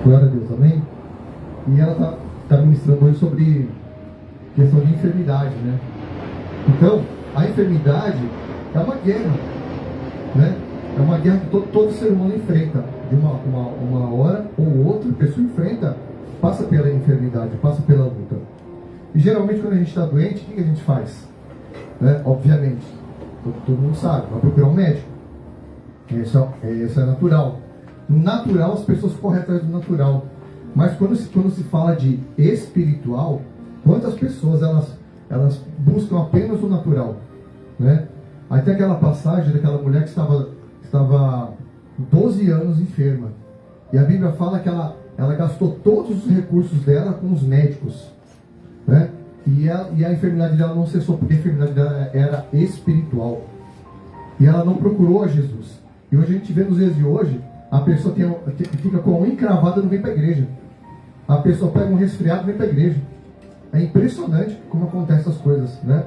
Glória a Deus, amém? E ela está ministrando hoje sobre questão de enfermidade, né? Então, a enfermidade é uma guerra, né? É uma guerra que todo ser humano enfrenta. De uma hora ou outra, a pessoa enfrenta, passa pela enfermidade, passa pela luta. E geralmente quando a gente está doente, o que a gente faz? Né? Obviamente, todo mundo sabe, vai procurar um médico. Isso é natural. No natural, as pessoas correm atrás do natural. Mas quando se fala de espiritual, quantas pessoas elas buscam apenas o natural, né? Aí tem aquela passagem daquela mulher que estava 12 anos enferma. E a Bíblia fala que ela gastou todos os recursos dela com os médicos, né? E a enfermidade dela não cessou, porque a enfermidade dela era espiritual. E ela não procurou a Jesus. E hoje a gente vê nos dias de hoje, a pessoa fica com a unha encravada e não vem para a igreja. A pessoa pega um resfriado e vem para a igreja. É impressionante como acontecem essas coisas, né?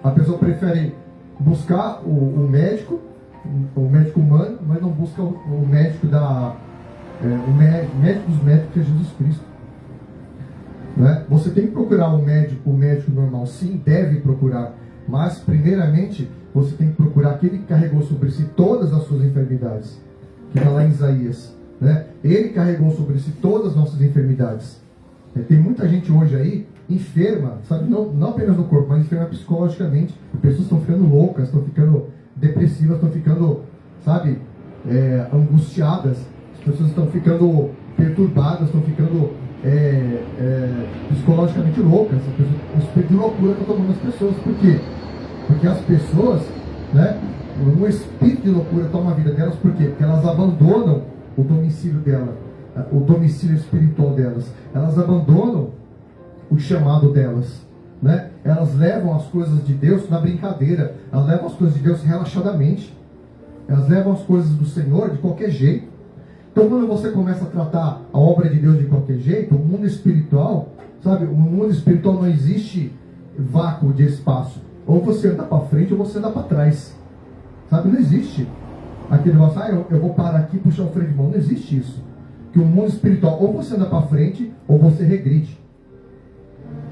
A pessoa prefere buscar o médico humano, mas não busca o médico o médico dos médicos, que é Jesus Cristo, né? Você tem que procurar o médico normal, sim, deve procurar, mas primeiramente você tem que procurar aquele que carregou sobre si todas as suas enfermidades, que está lá em Isaías, né? Ele carregou sobre si todas as nossas enfermidades. Tem muita gente hoje aí enferma, sabe? Não apenas no corpo, mas enferma psicologicamente. Pessoas estão ficando loucas, estão ficando depressivas, estão ficando, sabe, angustiadas. As pessoas estão ficando perturbadas, estão ficando psicologicamente loucas. O espírito de loucura está tomando as pessoas. Por quê? Porque as pessoas, né, um espírito de loucura toma a vida delas. Por quê? Porque elas abandonam o domicílio dela, o domicílio espiritual delas. Elas abandonam o chamado delas, né? Elas levam as coisas de Deus na brincadeira. Elas levam as coisas de Deus relaxadamente. Elas levam as coisas do Senhor de qualquer jeito. Então, quando você começa a tratar a obra de Deus de qualquer jeito, o mundo espiritual, sabe? No mundo espiritual não existe vácuo de espaço. Ou você anda para frente ou você anda para trás, sabe? Não existe aquele negócio, eu vou parar aqui e puxar o freio de mão. Não existe isso. Que o mundo espiritual, ou você anda para frente ou você regride.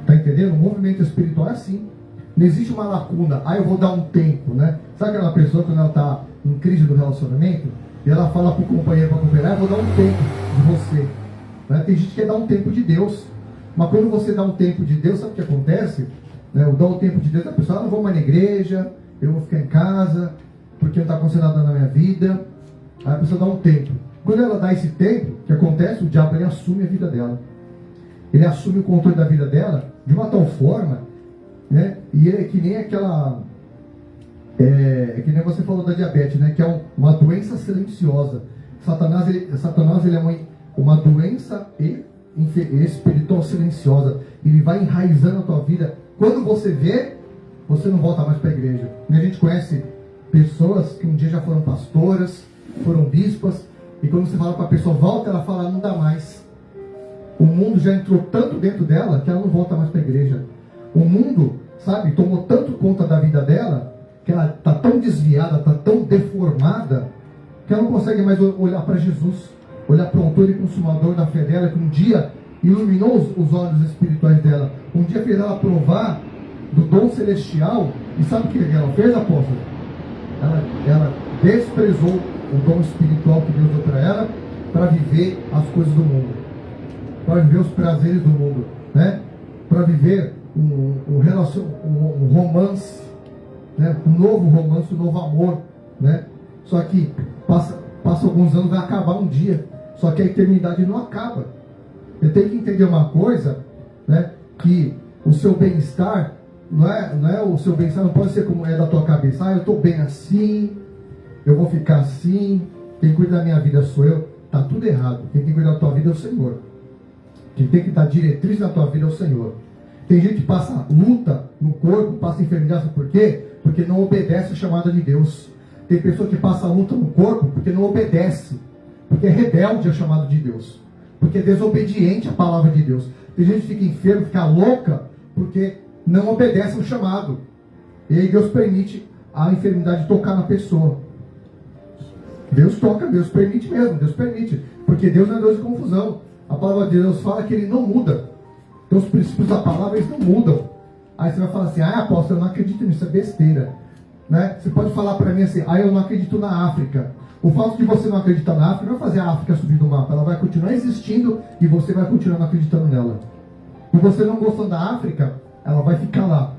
Tá entendendo? O movimento espiritual é assim. Não existe uma lacuna. Eu vou dar um tempo, né? Sabe aquela pessoa quando ela está em crise do relacionamento e ela fala para o companheiro, para a companheira, eu vou dar um tempo de você, né? Tem gente que quer dar um tempo de Deus. Mas quando você dá um tempo de Deus, sabe o que acontece? Né? Eu dou um tempo de Deus, a pessoa, não vou mais na igreja, eu vou ficar em casa, porque não está acontecendo nada na minha vida. Aí a pessoa dá um tempo. Quando ela dá esse tempo, o que acontece? O diabo, ele assume a vida dela. Ele assume o controle da vida dela de uma tal forma, né? E ele é que nem aquela... que nem você falou da diabetes, né? Que é uma doença silenciosa. Satanás ele é uma doença espiritual silenciosa. Ele vai enraizando a tua vida. Quando você vê, você não volta mais para a igreja. E a gente conhece pessoas que um dia já foram pastoras, foram bispas, e quando você fala para a pessoa, volta, ela fala, não dá mais. O mundo já entrou tanto dentro dela que ela não volta mais para a igreja. O mundo, sabe, tomou tanto conta da vida dela que ela está tão desviada, está tão deformada que ela não consegue mais olhar para Jesus, olhar para o autor e consumador da fé dela, que um dia iluminou os olhos espirituais dela, um dia fez ela provar do dom celestial. E sabe o que ela fez, apóstolo? Ela desprezou o dom espiritual que Deus deu para ela para viver as coisas do mundo, para viver os prazeres do mundo, né? Para viver um romance, né? Um novo romance, um novo amor, né? Só que passa alguns anos, vai acabar um dia. Só que a eternidade não acaba. Eu tenho que entender uma coisa, né? Que o seu bem-estar não é o seu bem-estar, não pode ser como é da tua cabeça. Eu estou bem assim, eu vou ficar assim, quem cuida da minha vida sou eu. Está tudo errado. Quem tem que cuidar da tua vida é o Senhor. Quem tem que dar diretriz na tua vida é o Senhor. Tem gente que passa luta no corpo, passa enfermidade, sabe por quê? Porque não obedece a chamada de Deus. Tem pessoa que passa luta no corpo porque não obedece, porque é rebelde ao chamado de Deus, porque é desobediente à palavra de Deus. Tem gente que fica enferma, fica louca, porque não obedece ao chamado. E aí Deus permite a enfermidade tocar na pessoa. Deus toca, Deus permite mesmo, Deus permite. Porque Deus não é Deus de confusão. A palavra de Deus fala que Ele não muda. Então os princípios da palavra, eles não mudam. Aí você vai falar assim, apóstolo, eu não acredito nisso, é besteira. Né? Você pode falar para mim assim, eu não acredito na África. O fato de você não acreditar na África não vai fazer a África subir do mapa. Ela vai continuar existindo e você vai continuar não acreditando nela. E você não gostando da África, ela vai ficar lá.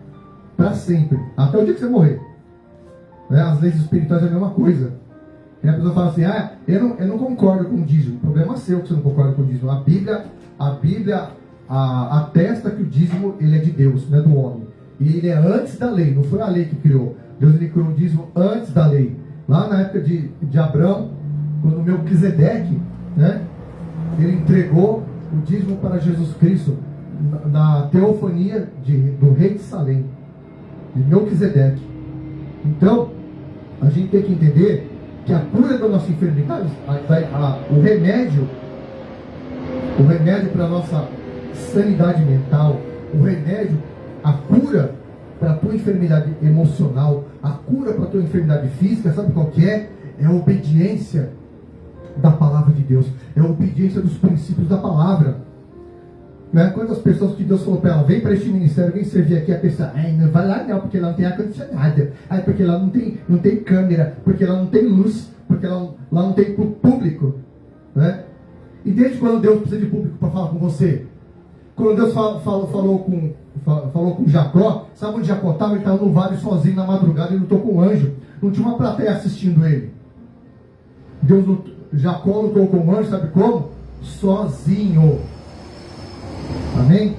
Para sempre. Até o dia que você morrer. Né? As leis espirituais é a mesma coisa. E a pessoa fala assim, eu não concordo com o dízimo. O problema é seu que você não concorda com o dízimo. A Bíblia atesta que o dízimo ele é de Deus, não é do homem. E ele é antes da lei, não foi a lei que criou. Deus ele criou o dízimo antes da lei. Lá na época de Abraão, quando Melquisedeque, né, ele entregou o dízimo para Jesus Cristo na teofania do rei de Salém, de Melquisedeque. Então, a gente tem que entender que a cura da nossa enfermidade, o remédio para a nossa sanidade mental, o remédio, a cura para a tua enfermidade emocional, a cura para a tua enfermidade física, sabe qual que é? É a obediência da palavra de Deus, é a obediência dos princípios da palavra. Né? Quantas pessoas que Deus falou para ela, vem para este ministério, vem servir aqui, a pessoa, não vai lá não, porque lá não tem ar-condicionado, porque lá não tem câmera, porque lá não tem luz, porque lá não tem público. Né? E desde quando Deus precisa de público para falar com você? Quando Deus falou com Jacó, sabe onde Jacó estava? Ele estava no vale sozinho na madrugada, ele lutou com um anjo, não tinha uma plateia assistindo ele. Jacó lutou com um anjo, sabe como? Sozinho. Amém?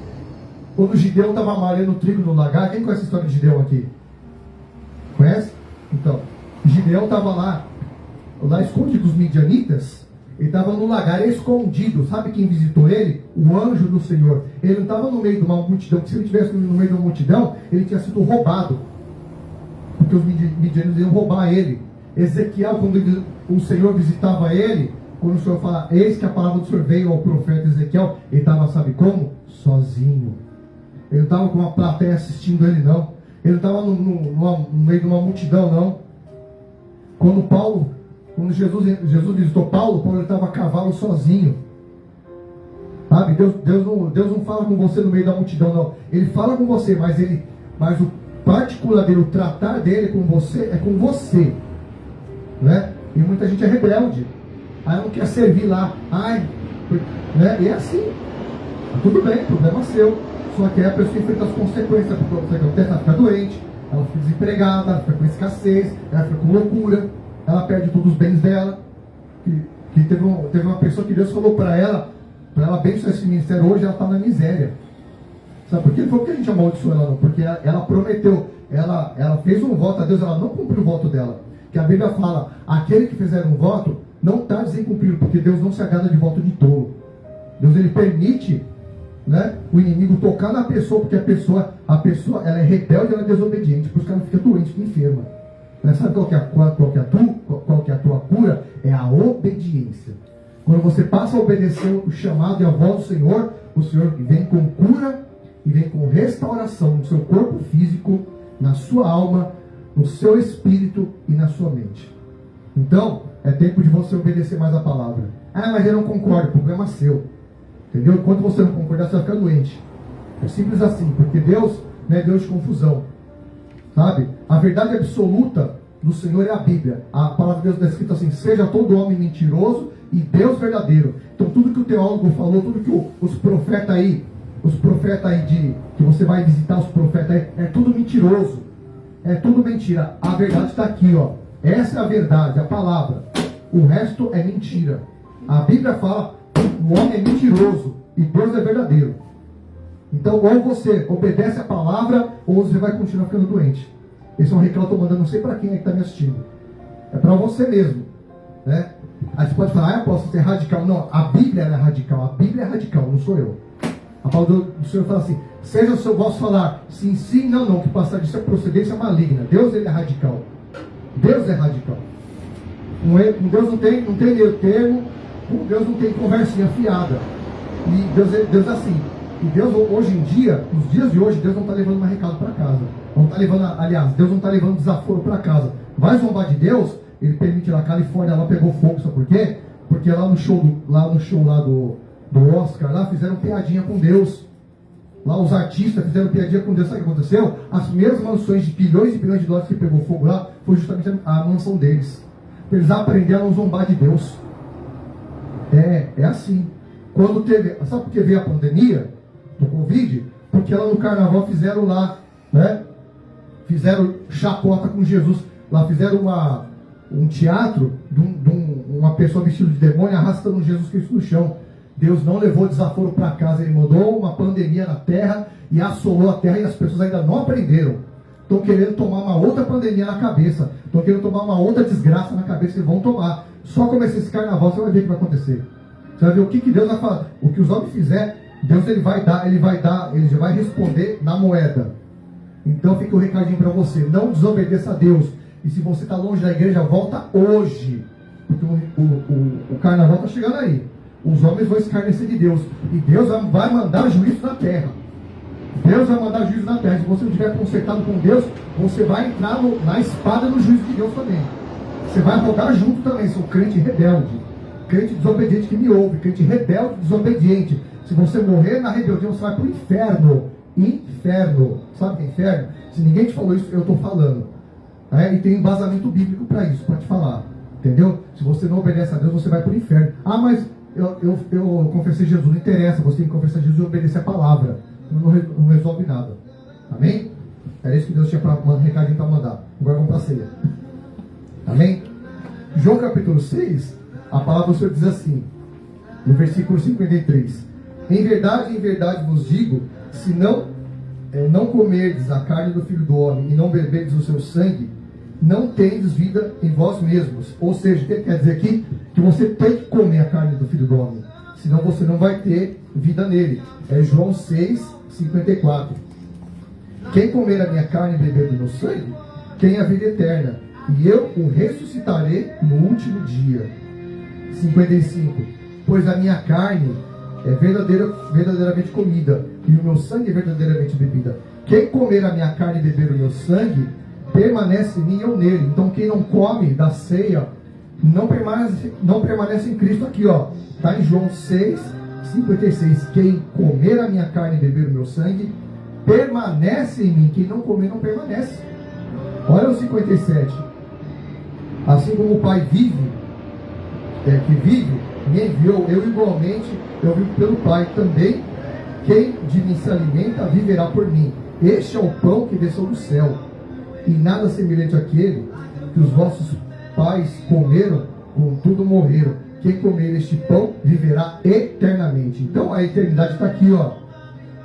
Quando o Gideão estava amarrando o trigo no lagar, quem conhece a história de Gideão aqui? Conhece? Então, Gideão estava lá escondido dos midianitas. Ele estava no lagar escondido. Sabe quem visitou ele? O anjo do Senhor. Ele não estava no meio de uma multidão, porque se ele estivesse no meio de uma multidão, ele tinha sido roubado, porque os midianitas iam roubar ele. Ezequiel, quando o Senhor visitava ele, quando o Senhor fala, eis que a palavra do Senhor veio ao profeta Ezequiel, ele estava, sabe como? Sozinho. Ele não estava com uma plateia assistindo ele, não. Ele não estava no meio de uma multidão, não. Quando Jesus visitou Paulo estava a cavalo sozinho. Sabe? Deus não fala com você no meio da multidão, não. Ele fala com você, mas o particular dele, o tratar dele com você, é com você. Né? E muita gente é rebelde. Não quer servir lá. Né? E é assim. Tudo bem, problema seu. Só que aí a pessoa enfrenta as consequências. Porque ela fica doente, ela fica desempregada, ela fica com escassez, ela fica com loucura, ela perde todos os bens dela. Que teve uma pessoa que Deus falou para ela abençoar esse ministério, hoje ela está na miséria. Sabe por quê? Não foi porque a gente amaldiçoou ela, não. Porque ela prometeu, ela fez um voto a Deus, ela não cumpriu o voto dela. Que a Bíblia fala, aquele que fizer um voto não está desemcumprido, porque Deus não se agrada de voto de tolo. Deus ele permite, né, o inimigo tocar na pessoa, porque a pessoa ela é rebelde, ela é desobediente, por isso que ela fica doente, fica enferma. Né? Sabe qual que é a tua cura? É a obediência. Quando você passa a obedecer o chamado e a voz do Senhor, o Senhor vem com cura e vem com restauração no seu corpo físico, na sua alma, no seu espírito e na sua mente. Então, é tempo de você obedecer mais a palavra. Mas eu não concordo, problema seu. Entendeu? Enquanto você não concordar, você vai ficar doente. É simples assim, porque Deus não é Deus de confusão. Sabe? A verdade absoluta do Senhor é a Bíblia. A palavra de Deus está escrita assim, seja todo homem mentiroso e Deus verdadeiro. Então tudo que o teólogo falou, tudo que os profetas aí que você vai visitar os profetas aí, é tudo mentiroso. É tudo mentira. A verdade está aqui, ó. Essa é a verdade, a palavra. O resto é mentira. A Bíblia fala o homem é mentiroso e Deus é verdadeiro. Então, ou você obedece a palavra, ou você vai continuar ficando doente. Esse é um recado que eu estou mandando, não sei para quem é que está me assistindo. É para você mesmo. Né? Aí você pode falar, posso ser radical. Não, a Bíblia é radical. A Bíblia é radical, não sou eu. A palavra do Senhor fala assim, seja o seu vosso falar sim, sim, não, não, que passar disso é procedência maligna. Deus ele é radical. Deus é radical. Com Deus não tem meio termo, com Deus não tem conversinha fiada. E Deus é assim. E Deus, hoje em dia, nos dias de hoje, Deus não está levando mais recado para casa. Não está levando, aliás, Deus não está levando desaforo para casa. Vai zombar de Deus, Ele permite na Califórnia, lá pegou fogo, sabe por quê? Porque lá no show do Oscar, lá fizeram piadinha com Deus. Lá os artistas fizeram piadinha com Deus. Sabe o que aconteceu? As mesmas mansões de bilhões e bilhões de dólares que pegou fogo lá, foi justamente a mansão deles. Eles aprenderam a não zombar de Deus. É assim. Quando teve, sabe por que veio a pandemia do Covid? Porque lá no carnaval fizeram lá, né? Fizeram chacota com Jesus. Lá fizeram um teatro de uma pessoa vestida de demônio arrastando Jesus Cristo no chão. Deus não levou desaforo para casa, Ele mandou uma pandemia na terra e assolou a terra, e as pessoas ainda não aprenderam. Estão querendo tomar uma outra pandemia na cabeça, estão querendo tomar uma outra desgraça na cabeça, e vão tomar. Só começar esse carnaval, você vai ver o que vai acontecer. Você vai ver o que Deus vai falar. O que os homens fizerem, Deus ele já vai responder na moeda. Então fica o recadinho para você: não desobedeça a Deus. E se você está longe da igreja, volta hoje, porque o carnaval está chegando aí. Os homens vão escarnecer de Deus, e Deus vai mandar juízo na terra. Deus vai mandar juízo na terra. Se você não estiver consertado com Deus, você vai entrar na espada do juízo de Deus também. Você vai rodar junto também, seu crente rebelde, crente desobediente que me ouve, crente rebelde, desobediente. Se você morrer na rebeldia, você vai para o inferno. Inferno. Sabe o que é inferno? Se ninguém te falou isso, eu estou falando. E tem embasamento bíblico para isso, para te falar. Entendeu? Se você não obedece a Deus, você vai para o inferno. Ah, mas eu confessei Jesus. Não interessa, você tem que confessar Jesus e obedecer a palavra. Não resolve nada. Amém? Era isso que Deus tinha um recadinho para mandar. Agora vamos para a ceia. Amém? João capítulo 6, a palavra do Senhor diz assim, no versículo 53: em verdade vos digo, se não comerdes a carne do Filho do Homem e não beberdes o seu sangue, não tendes vida em vós mesmos. Ou seja, o que quer dizer aqui? Que você tem que comer a carne do Filho do Homem, senão você não vai ter vida nele. É João 6, 54. Quem comer a minha carne e beber do meu sangue, tem a vida eterna, e eu o ressuscitarei no último dia. 55. Pois a minha carne é verdadeiramente comida, e o meu sangue é verdadeiramente bebida. Quem comer a minha carne e beber o meu sangue, permanece em mim e eu nele. Então quem não come da ceia, não permanece em Cristo. Aqui, ó, está em João 6, 56. Quem comer a minha carne e beber o meu sangue, permanece em mim. Quem não comer, não permanece. Olha o 57. Assim como o Pai vive, que vive, me enviou, eu igualmente, eu vivo pelo Pai também. Quem de mim se alimenta, viverá por mim. Este é o pão que desceu do céu, e nada semelhante àquele que os vossos pais comeram, contudo morreram. Quem comer este pão, viverá eternamente. Então a eternidade está aqui, ó.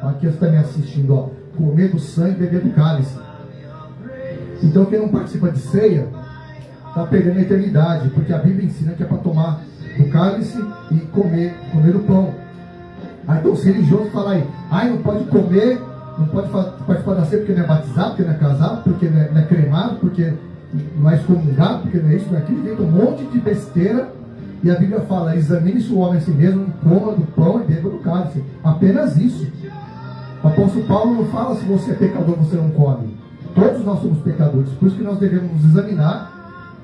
Aqui você está me assistindo, ó. Comer do sangue e beber do cálice. Então quem não participa de ceia, está perdendo a eternidade, porque a Bíblia ensina que é para tomar do cálice e comer o pão. Aí então os religiosos falam aí, não pode comer, não pode participar da ceia porque não é batizado, porque não é casado, porque não é cremado, porque não é excomungado, porque não é isso, não é aquilo, tem um monte de besteira. E a Bíblia fala: examine-se o homem a si mesmo, coma do pão e beba do cálice. Apenas isso. O apóstolo Paulo não fala se você é pecador ou você não come. Todos nós somos pecadores, por isso que nós devemos nos examinar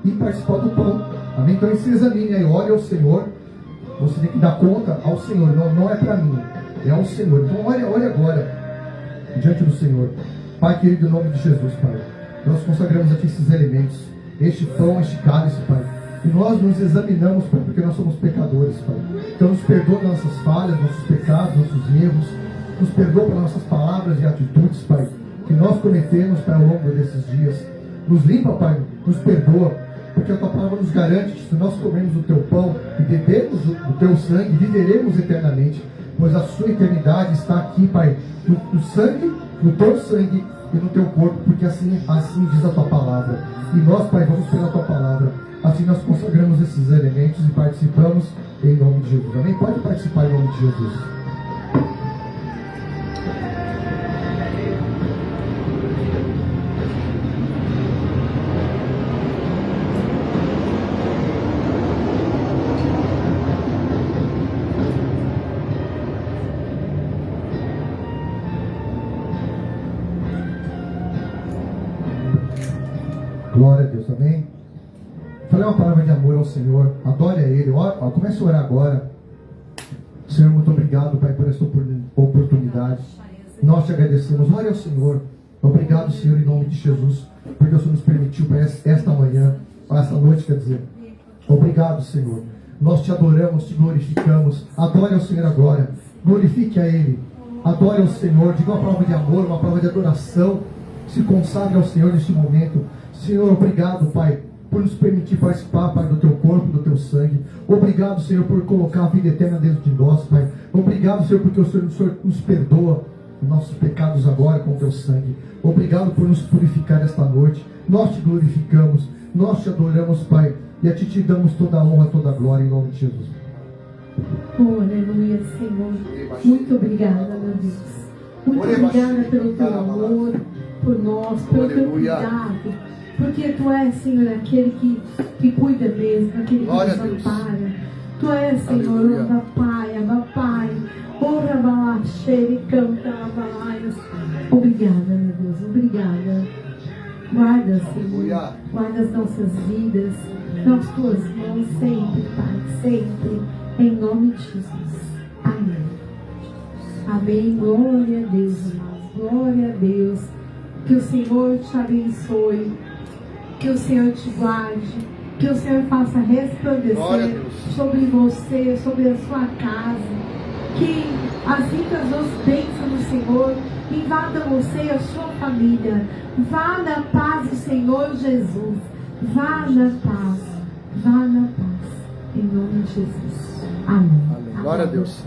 e participar do pão. Amém? Então se examine aí, olhe ao Senhor. Você tem que dar conta ao Senhor, não é para mim, é ao Senhor. Então olhe agora diante do Senhor. Pai querido, em nome de Jesus, Pai, nós consagramos aqui esses elementos, este pão, este cálice, Pai, e nós nos examinamos, Pai, porque nós somos pecadores, Pai. Então nos perdoa pelas nossas falhas, nossos pecados, nossos erros, nos perdoa pelas nossas palavras e atitudes, Pai, que nós cometemos, Pai, ao longo desses dias. Nos limpa, Pai, nos perdoa, porque a Tua palavra nos garante que se nós comermos o Teu pão e bebermos o Teu sangue, viveremos eternamente, pois a sua eternidade está aqui, Pai, no sangue, no Teu sangue e no Teu corpo, porque assim diz a Tua palavra. E nós, Pai, vamos pela Tua palavra. Assim nós consagramos esses elementos e participamos em nome de Jesus. Amém? Pode participar em nome de Jesus. Glória a Deus, amém? Falei uma palavra de amor ao Senhor. Adore a Ele. Comece a orar agora. Senhor, muito obrigado, Pai, por esta oportunidade. Nós te agradecemos. Ore ao Senhor. Obrigado, Senhor, em nome de Jesus, porque o Senhor nos permitiu para esta manhã, para esta noite, quer dizer. Obrigado, Senhor. Nós te adoramos, te glorificamos. Adore ao Senhor agora. Glorifique a Ele. Adore ao Senhor. Diga uma palavra de amor, uma palavra de adoração. Se consagre ao Senhor neste momento. Senhor, obrigado, Pai, por nos permitir participar, Pai, do teu corpo, do teu sangue. Obrigado, Senhor, por colocar a vida eterna dentro de nós, Pai. Obrigado, Senhor, porque o Senhor nos perdoa os nossos pecados agora com o teu sangue. Obrigado por nos purificar esta noite. Nós te glorificamos, nós te adoramos, Pai, e a ti te damos toda a honra, toda a glória, em nome de Jesus. Oh, aleluia, Senhor. Muito obrigada, meu Deus. Muito obrigada pelo teu amor por nós, pelo teu cuidado. Porque tu és, Senhor, aquele que cuida mesmo, aquele que nos ampara. Tu és, Senhor, Abba Pai, Abba Pai. Ora balacheira e canta abalaias. Obrigada, meu Deus, obrigada. Guarda, Senhor, guarda as nossas vidas nas tuas mãos sempre, Pai, sempre, em nome de Jesus. Amém. Amém. Glória a Deus, amados. Glória a Deus. Que o Senhor te abençoe. Que o Senhor te guarde. Que o Senhor faça resplandecer sobre você, sobre a sua casa. Que as ricas bênçãos do Senhor invadam você e a sua família. Vá na paz do Senhor Jesus. Vá na paz. Vá na paz. Em nome de Jesus. Amém. Amém. Glória a Deus.